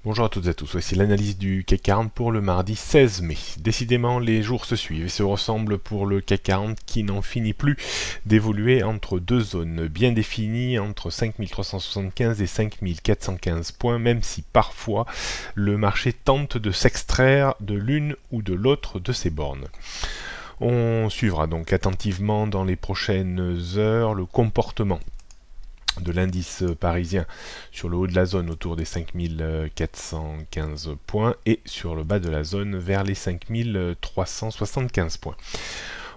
Bonjour à toutes et à tous, voici l'analyse du CAC 40 pour le mardi 16 mai. Décidément, les jours se suivent et se ressemblent pour le CAC 40 qui n'en finit plus d'évoluer entre deux zones bien définies, entre 5375 et 5415 points, même si parfois le marché tente de s'extraire de l'une ou de l'autre de ces bornes. On suivra donc attentivement dans les prochaines heures le comportement de l'indice parisien sur le haut de la zone autour des 5415 points et sur le bas de la zone vers les 5375 points.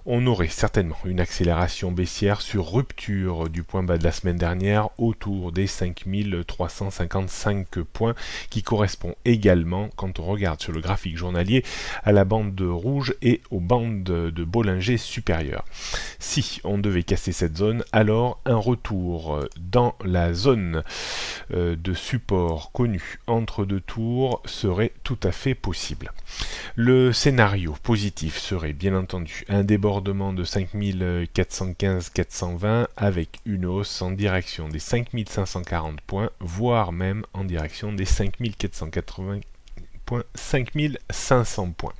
On aurait certainement une accélération baissière sur rupture du point bas de la semaine dernière autour des 5355 points qui correspond également, quand on regarde sur le graphique journalier, à la bande rouge et aux bandes de Bollinger supérieures. Si on devait casser cette zone, alors un retour dans la zone de support connue entre deux tours serait tout à fait possible. Le scénario positif serait bien entendu un débordement de 5415-420 avec une hausse en direction des 5540 points, voire même en direction des 5480 points, 5500 points.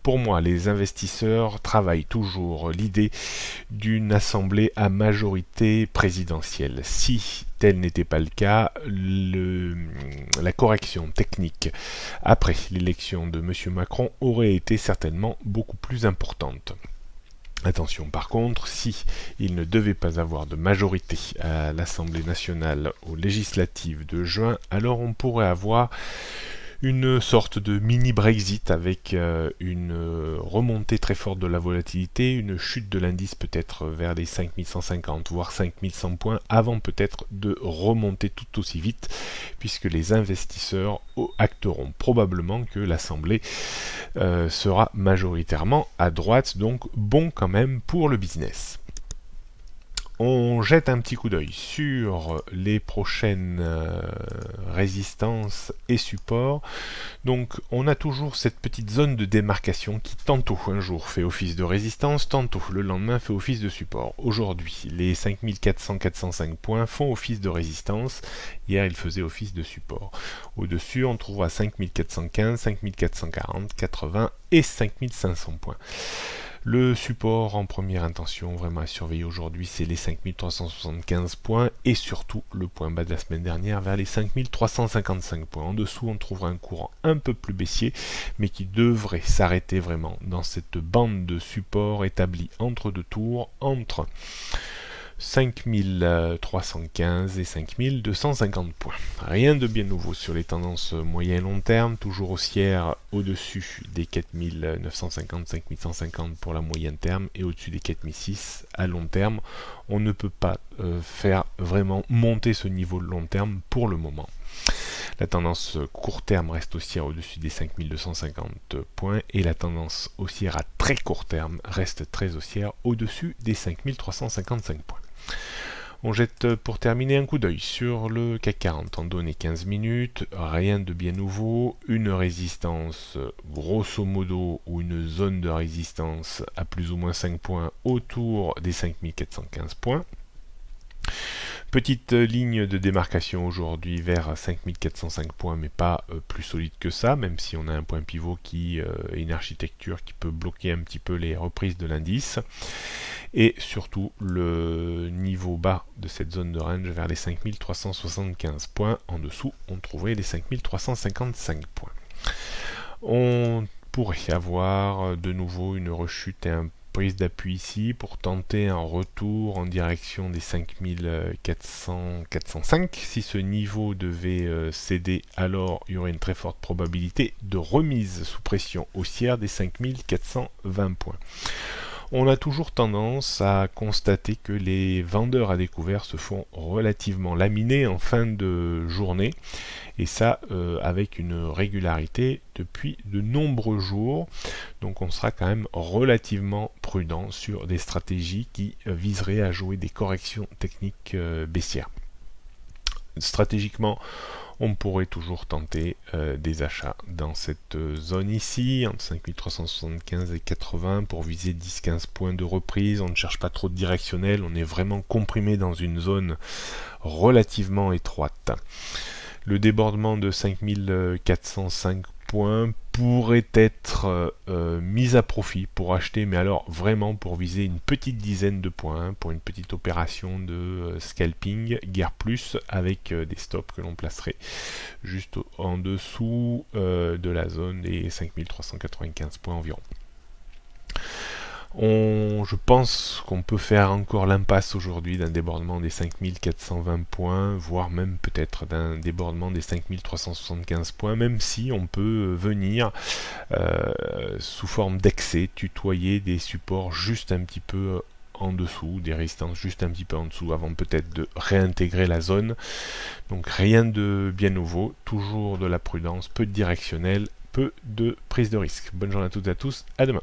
Pour moi, les investisseurs travaillent toujours l'idée d'une assemblée à majorité présidentielle. Si tel n'était pas le cas, la correction technique après l'élection de M. Macron aurait été certainement beaucoup plus importante. Attention par contre, si il ne devait pas avoir de majorité à l'Assemblée nationale aux législatives de juin, alors on pourrait avoir une sorte de mini-Brexit avec une remontée très forte de la volatilité, une chute de l'indice peut-être vers les 5150 voire 5100 points avant peut-être de remonter tout aussi vite puisque les investisseurs acteront probablement que l'Assemblée sera majoritairement à droite, donc bon quand même pour le business. On jette un petit coup d'œil sur les prochaines résistances et supports. Donc on a toujours cette petite zone de démarcation qui tantôt un jour fait office de résistance, tantôt le lendemain fait office de support. Aujourd'hui, les 5400-405 points font office de résistance. Hier, ils faisaient office de support. Au-dessus, on trouvera 5415, 5440, 80 et 5500 points. Le support en première intention vraiment à surveiller aujourd'hui, c'est les 5375 points et surtout le point bas de la semaine dernière vers les 5355 points. En dessous, on trouvera un courant un peu plus baissier, mais qui devrait s'arrêter vraiment dans cette bande de support établie entre deux tours, entre 5315 et 5250 points. Rien de bien nouveau sur les tendances moyen et long terme, toujours haussière au-dessus des 4950-5150 pour la moyenne terme et au-dessus des 4006 à long terme. On ne peut pas faire vraiment monter ce niveau de long terme pour le moment. La tendance court terme reste haussière au-dessus des 5250 points et la tendance haussière à très court terme reste très haussière au-dessus des 5355 points. On jette pour terminer un coup d'œil sur le CAC 40 en données 15 minutes, rien de bien nouveau, une résistance grosso modo ou une zone de résistance à plus ou moins 5 points autour des 5415 points. Petite ligne de démarcation aujourd'hui vers 5405 points, mais pas plus solide que ça, même si on a un point pivot qui est une architecture qui peut bloquer un petit peu les reprises de l'indice. Et surtout le niveau bas de cette zone de range vers les 5375 points. En dessous, on trouverait les 5355 points. On pourrait avoir de nouveau une rechute et un prise d'appui ici pour tenter un retour en direction des 5400-405. Si ce niveau devait céder, alors il y aurait une très forte probabilité de remise sous pression haussière des 5420 points. On a toujours tendance à constater que les vendeurs à découvert se font relativement laminer en fin de journée, et ça avec une régularité depuis de nombreux jours. Donc on sera quand même relativement prudent sur des stratégies qui viseraient à jouer des corrections techniques baissières. Stratégiquement, on pourrait toujours tenter des achats dans cette zone ici, entre 5375 et 80 pour viser 10-15 points de reprise. On ne cherche pas trop de directionnel, on est vraiment comprimé dans une zone relativement étroite. Le débordement de 5405 points pourrait être mis à profit pour acheter, mais alors vraiment pour viser une petite dizaine de points, hein, pour une petite opération de scalping, guerre plus, avec des stops que l'on placerait juste en dessous de la zone des 5395 points environ. Je pense qu'on peut faire encore l'impasse aujourd'hui d'un débordement des 5420 points, voire même peut-être d'un débordement des 5375 points, même si on peut venir sous forme d'excès tutoyer des supports juste un petit peu en dessous, des résistances juste un petit peu en dessous, avant peut-être de réintégrer la zone. Donc rien de bien nouveau, toujours de la prudence, peu de directionnel, peu de prise de risque. Bonne journée à toutes et à tous, à demain.